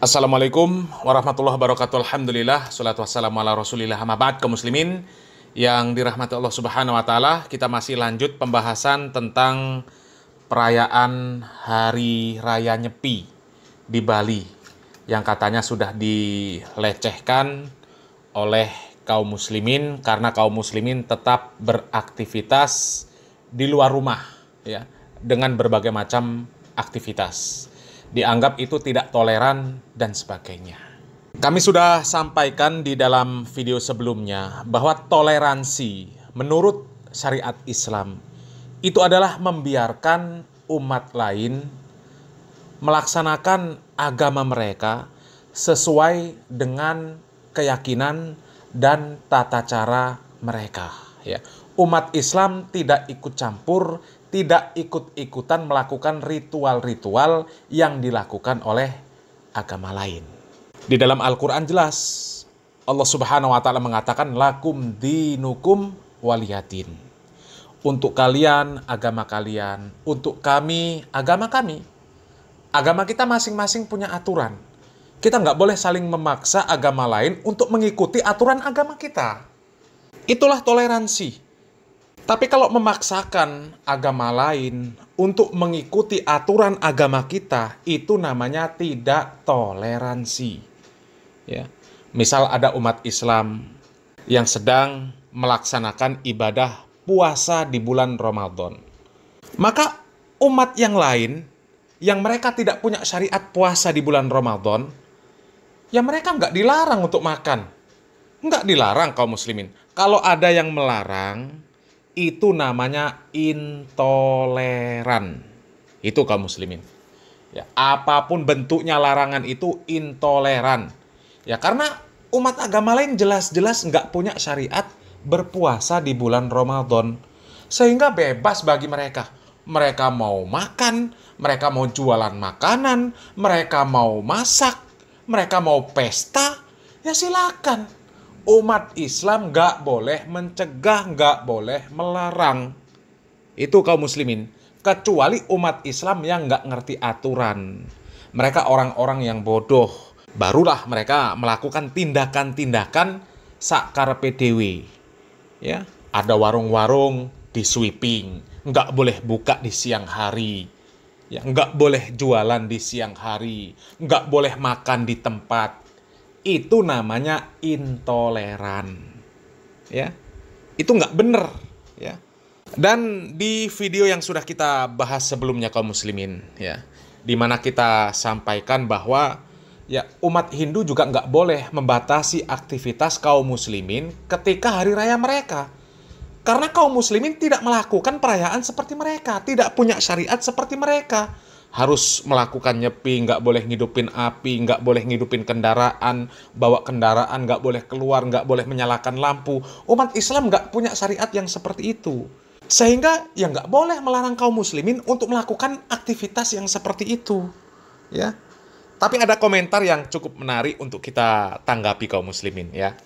Assalamualaikum warahmatullahi wabarakatuh. Alhamdulillah, salatu wassalamu ala rasulillah, amma ba'd. Kaum muslimin yang dirahmati Allah subhanahu wa ta'ala, kita masih lanjut pembahasan tentang perayaan Hari Raya Nyepi di Bali yang katanya sudah dilecehkan oleh kaum muslimin karena kaum muslimin tetap beraktivitas di luar rumah ya, dengan berbagai macam aktivitas. Dianggap itu tidak toleran dan sebagainya. Kami sudah sampaikan di dalam video sebelumnya bahwa toleransi menurut syariat Islam itu adalah membiarkan umat lain melaksanakan agama mereka sesuai dengan keyakinan dan tata cara mereka. Ya. Umat Islam tidak ikut campur, tidak ikut-ikutan melakukan ritual-ritual yang dilakukan oleh agama lain. Di dalam Al-Quran jelas, Allah subhanahu wa ta'ala mengatakan, lakum dinukum waliyadin. Untuk kalian, agama kalian. Untuk kami, agama kami. Agama kita masing-masing punya aturan. Kita nggak boleh saling memaksa agama lain untuk mengikuti aturan agama kita. Itulah toleransi. Tapi kalau memaksakan agama lain untuk mengikuti aturan agama kita, itu namanya tidak toleransi. Ya. Misal ada umat Islam yang sedang melaksanakan ibadah puasa di bulan Ramadan. Maka umat yang lain, yang mereka tidak punya syariat puasa di bulan Ramadan, ya mereka nggak dilarang untuk makan. Nggak dilarang kaum muslimin. Kalau ada yang melarang, itu namanya intoleran. Itu kaum muslimin. Ya, apapun bentuknya larangan itu intoleran. Ya, karena umat agama lain jelas-jelas nggak punya syariat berpuasa di bulan Ramadan. Sehingga bebas bagi mereka. Mereka mau makan, mereka mau jualan makanan, mereka mau masak, mereka mau pesta, ya silakan. Umat Islam nggak boleh mencegah, nggak boleh melarang. Itu kaum muslimin. Kecuali umat Islam yang nggak ngerti aturan. Mereka orang-orang yang bodoh. Barulah mereka melakukan tindakan-tindakan sakarepe dhewe. Ya, ada warung-warung di sweeping. Nggak boleh buka di siang hari. Ya, nggak boleh jualan di siang hari. Nggak boleh makan di tempat. Itu namanya intoleran. Ya. Itu nggak bener. Ya. Dan di video yang sudah kita bahas sebelumnya kaum muslimin, ya, di mana kita sampaikan bahwa ya umat Hindu juga nggak boleh membatasi aktivitas kaum muslimin ketika hari raya mereka. Karena kaum muslimin tidak melakukan perayaan seperti mereka, tidak punya syariat seperti mereka. Harus melakukan nyepi, nggak boleh ngidupin api, nggak boleh ngidupin kendaraan, bawa kendaraan, nggak boleh keluar, nggak boleh menyalakan lampu. Umat Islam nggak punya syariat yang seperti itu. Sehingga ya nggak boleh melarang kaum muslimin untuk melakukan aktivitas yang seperti itu. Ya. Tapi ada komentar yang cukup menarik untuk kita tanggapi kaum muslimin. Ya.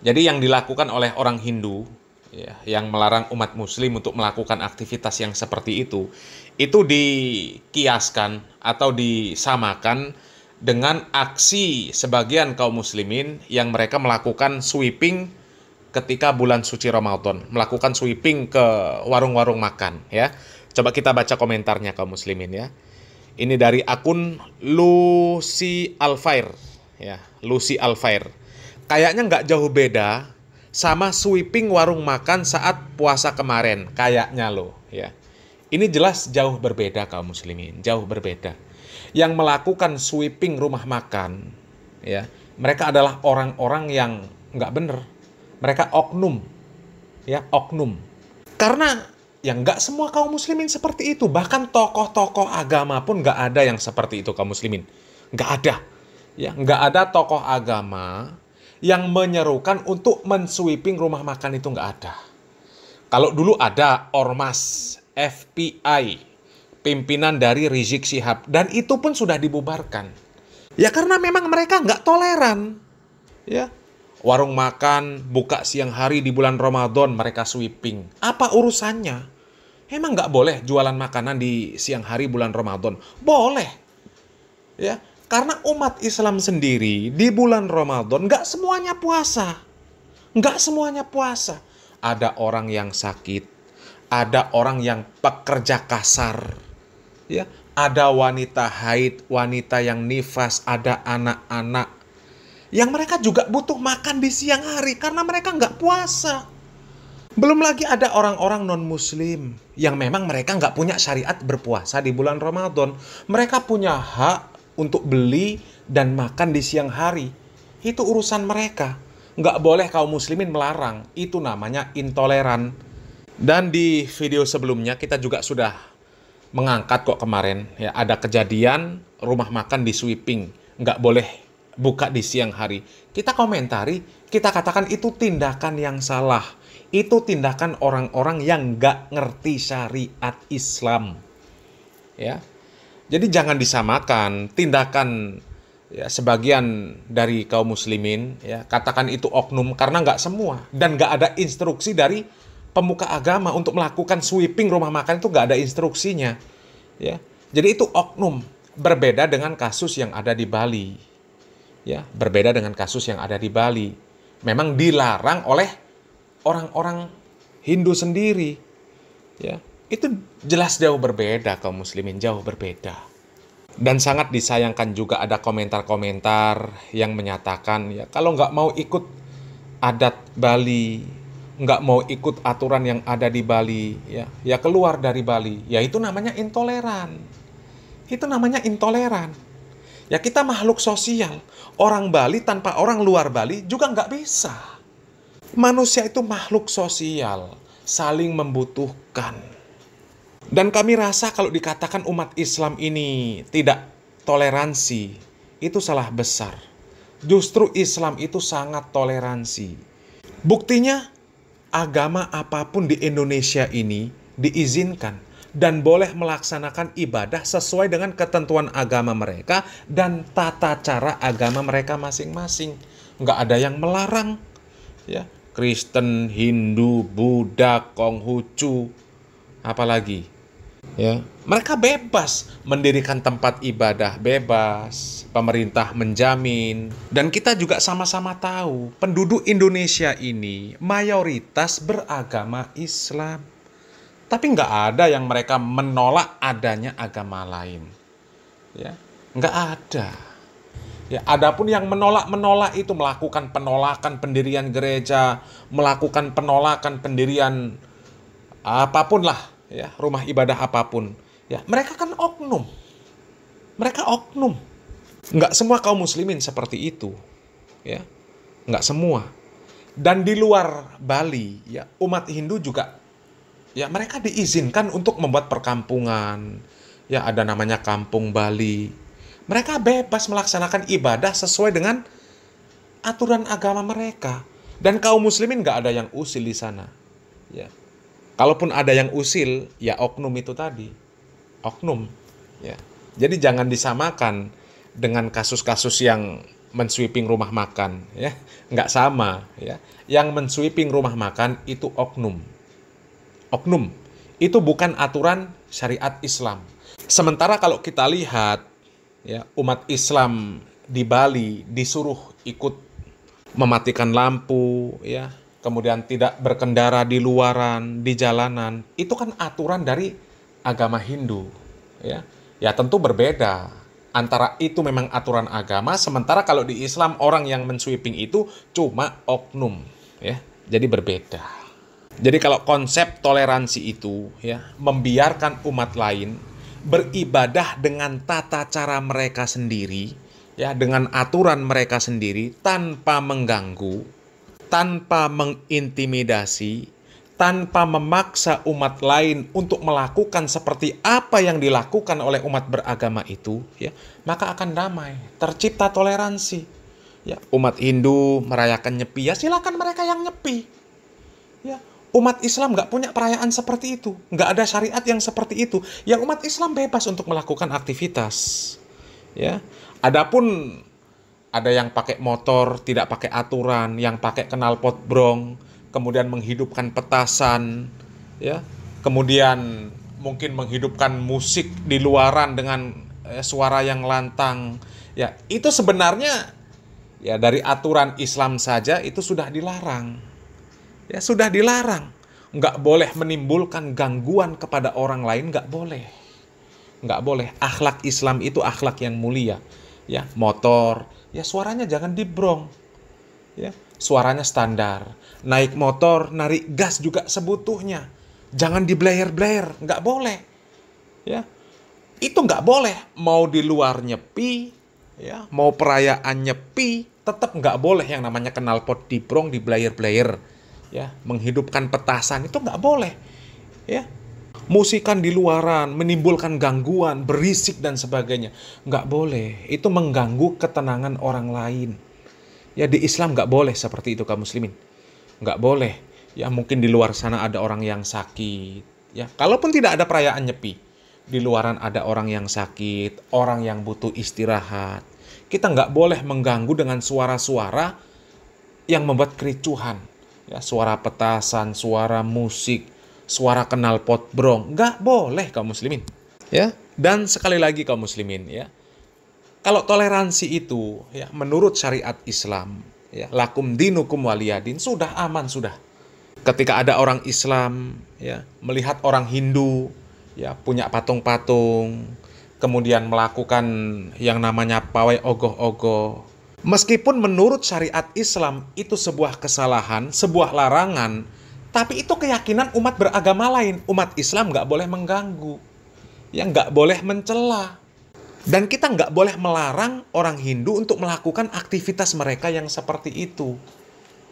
Jadi yang dilakukan oleh orang Hindu, ya, yang melarang umat muslim untuk melakukan aktivitas yang seperti itu dikiaskan atau disamakan dengan aksi sebagian kaum muslimin yang mereka melakukan sweeping ketika bulan suci Ramadan, melakukan sweeping ke warung-warung makan, ya. Coba kita baca komentarnya kaum muslimin, ya. Ini dari akun Lucy Alfair, ya, Lucy Alfair. Kayaknya nggak jauh beda sama sweeping warung makan saat puasa kemarin, kayaknya loh, ya. Ini jelas jauh berbeda kaum muslimin, jauh berbeda. Yang melakukan sweeping rumah makan, ya, mereka adalah orang-orang yang nggak bener. Mereka oknum, ya, oknum. Karena ya nggak semua kaum muslimin seperti itu. Bahkan tokoh-tokoh agama pun nggak ada yang seperti itu kaum muslimin. Nggak ada, ya, nggak ada tokoh agama yang menyerukan untuk mensweeping rumah makan, itu nggak ada. Kalau dulu ada ormas FPI, pimpinan dari Rizik Syihab, dan itu pun sudah dibubarkan. Ya karena memang mereka nggak toleran. Ya, warung makan buka siang hari di bulan Ramadan mereka sweeping. Apa urusannya? Emang nggak boleh jualan makanan di siang hari bulan Ramadan? Boleh. Ya, Karena umat Islam sendiri di bulan Ramadan nggak semuanya puasa. Nggak semuanya puasa. Ada orang yang sakit, ada orang yang pekerja kasar, ya, ada wanita haid, wanita yang nifas, ada anak-anak yang mereka juga butuh makan di siang hari karena mereka nggak puasa. Belum lagi ada orang-orang non-muslim yang memang mereka nggak punya syariat berpuasa di bulan Ramadan. Mereka punya hak untuk beli dan makan di siang hari. Itu urusan mereka. Nggak boleh kaum muslimin melarang. Itu namanya intoleran. Dan di video sebelumnya kita juga sudah mengangkat kok kemarin. Ya, ada kejadian rumah makan di sweeping. Nggak boleh buka di siang hari. Kita komentari, kita katakan itu tindakan yang salah. Itu tindakan orang-orang yang nggak ngerti syariat Islam. Ya, jadi jangan disamakan tindakan ya, sebagian dari kaum muslimin. Ya, katakan itu oknum karena nggak semua dan nggak ada instruksi dari pemuka agama untuk melakukan sweeping rumah makan itu nggak ada instruksinya. Ya, jadi itu oknum. Berbeda dengan kasus yang ada di Bali. Ya, berbeda dengan kasus yang ada di Bali. Memang dilarang oleh orang-orang Hindu sendiri, ya, itu jelas jauh berbeda kaum muslimin, jauh berbeda. Dan sangat disayangkan juga ada komentar-komentar yang menyatakan, ya, kalau nggak mau ikut adat Bali, nggak mau ikut aturan yang ada di Bali, ya keluar dari Bali. Ya itu namanya intoleran. Itu namanya intoleran. Ya kita makhluk sosial. Orang Bali tanpa orang luar Bali juga nggak bisa. Manusia itu makhluk sosial, saling membutuhkan. Dan kami rasa kalau dikatakan umat Islam ini tidak toleransi, itu salah besar. Justru Islam itu sangat toleransi. Buktinya, agama apapun di Indonesia ini diizinkan dan boleh melaksanakan ibadah sesuai dengan ketentuan agama mereka dan tata cara agama mereka masing-masing. Nggak ada yang melarang, ya. Kristen, Hindu, Buddha, Konghucu, apalagi, ya, mereka bebas mendirikan tempat ibadah, bebas, pemerintah menjamin. Dan kita juga sama-sama tahu, penduduk Indonesia ini mayoritas beragama Islam. Tapi nggak ada yang mereka menolak adanya agama lain, ya, nggak ada. Ya, adapun yang menolak itu melakukan penolakan pendirian gereja, melakukan penolakan pendirian apapun lah, ya, rumah ibadah apapun. Ya, mereka kan oknum. Mereka oknum. Nggak semua kaum muslimin seperti itu, ya, nggak semua. Dan di luar Bali, ya, umat Hindu juga, ya, mereka diizinkan untuk membuat perkampungan. Ya, ada namanya Kampung Bali. Mereka bebas melaksanakan ibadah sesuai dengan aturan agama mereka. Dan kaum muslimin nggak ada yang usil di sana. Ya. Kalaupun ada yang usil, ya oknum itu tadi. Oknum. Ya. Jadi jangan disamakan dengan kasus-kasus yang mensweeping rumah makan. Ya. Nggak sama. Ya. Yang mensweeping rumah makan itu oknum. Oknum. Itu bukan aturan syariat Islam. Sementara kalau kita lihat, ya, umat Islam di Bali disuruh ikut mematikan lampu, ya, kemudian tidak berkendara di luaran, di jalanan. Itu kan aturan dari agama Hindu, ya. Ya tentu berbeda. Antara itu memang aturan agama, sementara kalau di Islam orang yang mensweeping itu cuma oknum, ya. Jadi berbeda. Jadi kalau konsep toleransi itu, ya, membiarkan umat lain beribadah dengan tata cara mereka sendiri, ya, dengan aturan mereka sendiri, tanpa mengganggu, tanpa mengintimidasi, tanpa memaksa umat lain untuk melakukan seperti apa yang dilakukan oleh umat beragama itu, ya, maka akan damai, tercipta toleransi. Ya, umat Hindu merayakan Nyepi, ya silakan mereka yang Nyepi. Ya, umat Islam nggak punya perayaan seperti itu. Nggak ada syariat yang seperti itu. Yang umat Islam bebas untuk melakukan aktivitas. Ya. Adapun ada yang pakai motor, tidak pakai aturan, yang pakai knalpot brong, kemudian menghidupkan petasan, ya. Kemudian mungkin menghidupkan musik di luaran dengan suara yang lantang. Ya, itu sebenarnya ya dari aturan Islam saja itu sudah dilarang. Ya, sudah dilarang. Nggak boleh menimbulkan gangguan kepada orang lain, nggak boleh. Nggak boleh. Akhlak Islam itu akhlak yang mulia. Ya, motor, ya suaranya jangan dibrong. Ya, suaranya standar. Naik motor, narik gas juga sebutuhnya. Jangan diblayer-blayer, nggak boleh. Ya, itu nggak boleh. Mau di luar nyepi, ya, mau perayaan nyepi, tetap nggak boleh yang namanya knalpot dibrong, diblayer-blayer. Ya, menghidupkan petasan itu nggak boleh. Ya, musikan di luaran, menimbulkan gangguan, berisik dan sebagainya, nggak boleh. Itu mengganggu ketenangan orang lain. Ya, di Islam nggak boleh seperti itu kaum muslimin. Nggak boleh. Ya, mungkin di luar sana ada orang yang sakit. Ya, kalaupun tidak ada perayaan nyepi, di luaran ada orang yang sakit, orang yang butuh istirahat. Kita nggak boleh mengganggu dengan suara-suara yang membuat kericuhan. Ya, suara petasan, suara musik, suara knalpot brong, nggak boleh kaum muslimin. Ya, dan sekali lagi kaum muslimin, ya, kalau toleransi itu, ya, menurut syariat Islam, ya, lakum dinukum waliyadin, sudah aman sudah. Ketika ada orang Islam, ya, melihat orang Hindu, ya, punya patung-patung, kemudian melakukan yang namanya pawai ogoh-ogoh, meskipun menurut syariat Islam itu sebuah kesalahan, sebuah larangan, tapi itu keyakinan umat beragama lain. Umat Islam nggak boleh mengganggu, ya, nggak boleh mencela. Dan kita nggak boleh melarang orang Hindu untuk melakukan aktivitas mereka yang seperti itu.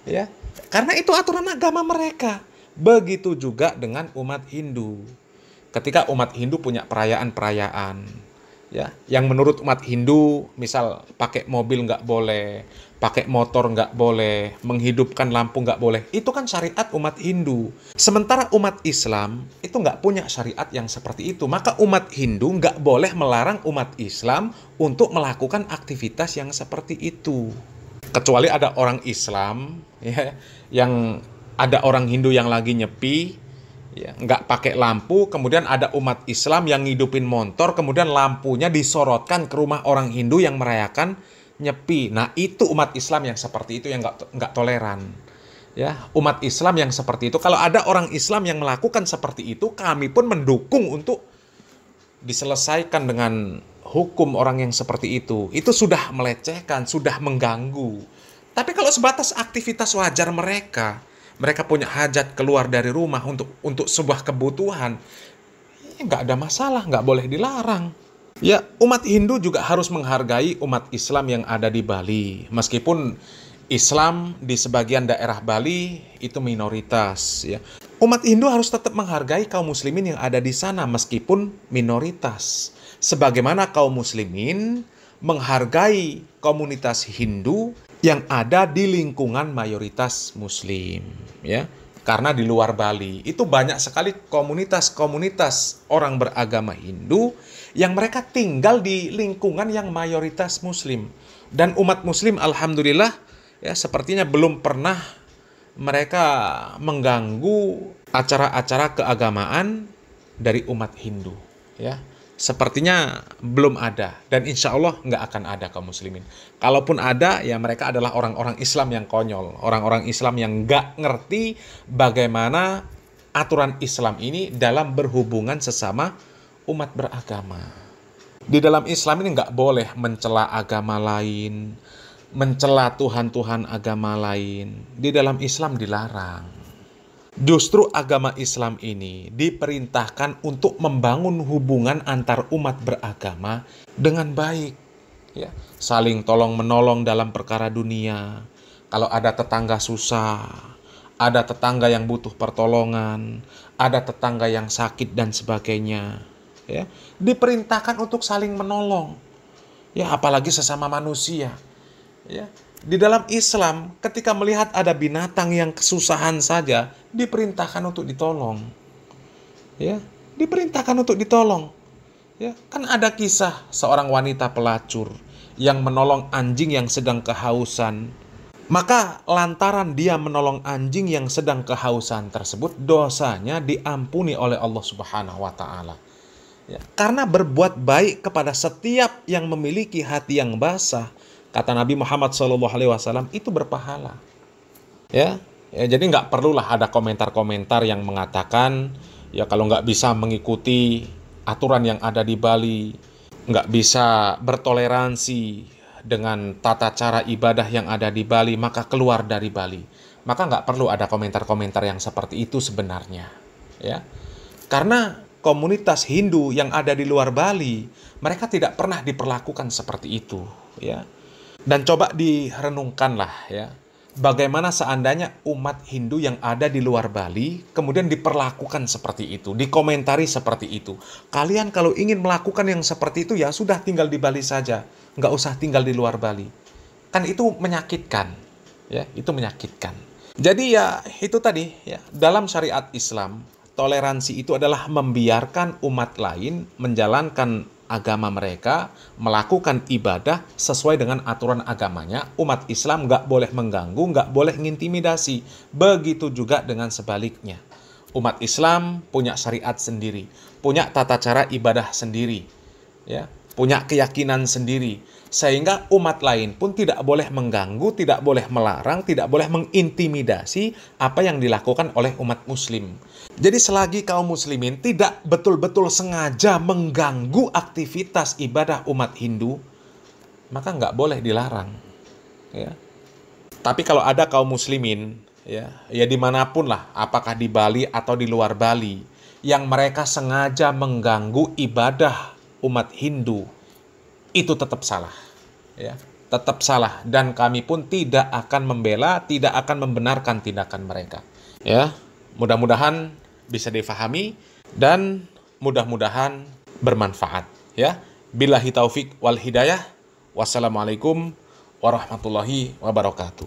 Ya, karena itu aturan agama mereka. Begitu juga dengan umat Hindu. Ketika umat Hindu punya perayaan-perayaan, ya, yang menurut umat Hindu, misal pakai mobil nggak boleh, pakai motor nggak boleh, menghidupkan lampu nggak boleh, itu kan syariat umat Hindu. Sementara umat Islam itu nggak punya syariat yang seperti itu. Maka umat Hindu nggak boleh melarang umat Islam untuk melakukan aktivitas yang seperti itu. Kecuali ada orang Islam, ya, yang ada orang Hindu yang lagi nyepi, ya, nggak pakai lampu, kemudian ada umat Islam yang ngidupin motor, kemudian lampunya disorotkan ke rumah orang Hindu yang merayakan nyepi. Nah, itu umat Islam yang seperti itu yang nggak toleran. Ya, umat Islam yang seperti itu, kalau ada orang Islam yang melakukan seperti itu, kami pun mendukung untuk diselesaikan dengan hukum orang yang seperti itu. Itu sudah melecehkan, sudah mengganggu. Tapi kalau sebatas aktivitas wajar mereka punya hajat keluar dari rumah untuk sebuah kebutuhan, ya nggak ada masalah, nggak boleh dilarang. Ya, umat Hindu juga harus menghargai umat Islam yang ada di Bali. Meskipun Islam di sebagian daerah Bali itu minoritas, ya. Umat Hindu harus tetap menghargai kaum muslimin yang ada di sana meskipun minoritas. Sebagaimana kaum muslimin menghargai komunitas Hindu yang ada di lingkungan mayoritas muslim, ya. Karena di luar Bali itu banyak sekali komunitas-komunitas orang beragama Hindu yang mereka tinggal di lingkungan yang mayoritas muslim. Dan umat muslim alhamdulillah, ya, sepertinya belum pernah mereka mengganggu acara-acara keagamaan dari umat Hindu, ya. Sepertinya belum ada, dan insya Allah nggak akan ada kaum muslimin. Kalaupun ada, ya mereka adalah orang-orang Islam yang konyol, orang-orang Islam yang nggak ngerti bagaimana aturan Islam ini dalam berhubungan sesama umat beragama. Di dalam Islam ini nggak boleh mencela agama lain, mencela Tuhan-Tuhan agama lain. Di dalam Islam dilarang. Justru agama Islam ini diperintahkan untuk membangun hubungan antar umat beragama dengan baik, ya, saling tolong menolong dalam perkara dunia. Kalau ada tetangga susah, ada tetangga yang butuh pertolongan, ada tetangga yang sakit dan sebagainya, ya, diperintahkan untuk saling menolong, ya, apalagi sesama manusia, ya. Di dalam Islam, ketika melihat ada binatang yang kesusahan saja, diperintahkan untuk ditolong. Ya, diperintahkan untuk ditolong. Ya, kan ada kisah seorang wanita pelacur yang menolong anjing yang sedang kehausan. Maka lantaran dia menolong anjing yang sedang kehausan tersebut, dosanya diampuni oleh Allah Subhanahu wa taala. Ya, karena berbuat baik kepada setiap yang memiliki hati yang basah, kata Nabi Muhammad SAW, itu berpahala. Ya, jadi nggak perlulah ada komentar-komentar yang mengatakan, ya kalau nggak bisa mengikuti aturan yang ada di Bali, nggak bisa bertoleransi dengan tata cara ibadah yang ada di Bali, maka keluar dari Bali. Maka nggak perlu ada komentar-komentar yang seperti itu sebenarnya. Ya, karena komunitas Hindu yang ada di luar Bali, mereka tidak pernah diperlakukan seperti itu, ya. Dan coba direnungkanlah, ya, bagaimana seandainya umat Hindu yang ada di luar Bali kemudian diperlakukan seperti itu, dikomentari seperti itu. Kalian kalau ingin melakukan yang seperti itu, ya sudah tinggal di Bali saja, nggak usah tinggal di luar Bali. Kan itu menyakitkan, ya, itu menyakitkan. Jadi ya itu tadi, ya, dalam syariat Islam, toleransi itu adalah membiarkan umat lain menjalankan agama mereka, melakukan ibadah sesuai dengan aturan agamanya. Umat Islam nggak boleh mengganggu, nggak boleh mengintimidasi. Begitu juga dengan sebaliknya. Umat Islam punya syariat sendiri, punya tata cara ibadah sendiri, ya, punya keyakinan sendiri. Sehingga umat lain pun tidak boleh mengganggu, tidak boleh melarang, tidak boleh mengintimidasi apa yang dilakukan oleh umat muslim. Jadi selagi kaum muslimin tidak betul-betul sengaja mengganggu aktivitas ibadah umat Hindu, maka nggak boleh dilarang. Ya. Tapi kalau ada kaum muslimin, ya dimanapun lah, apakah di Bali atau di luar Bali, yang mereka sengaja mengganggu ibadah umat Hindu, itu tetap salah, ya, tetap salah, dan kami pun tidak akan membela, tidak akan membenarkan tindakan mereka. Ya, mudah-mudahan bisa difahami dan mudah-mudahan bermanfaat. Ya, billahi taufik wal hidayah. Wassalamualaikum warahmatullahi wabarakatuh.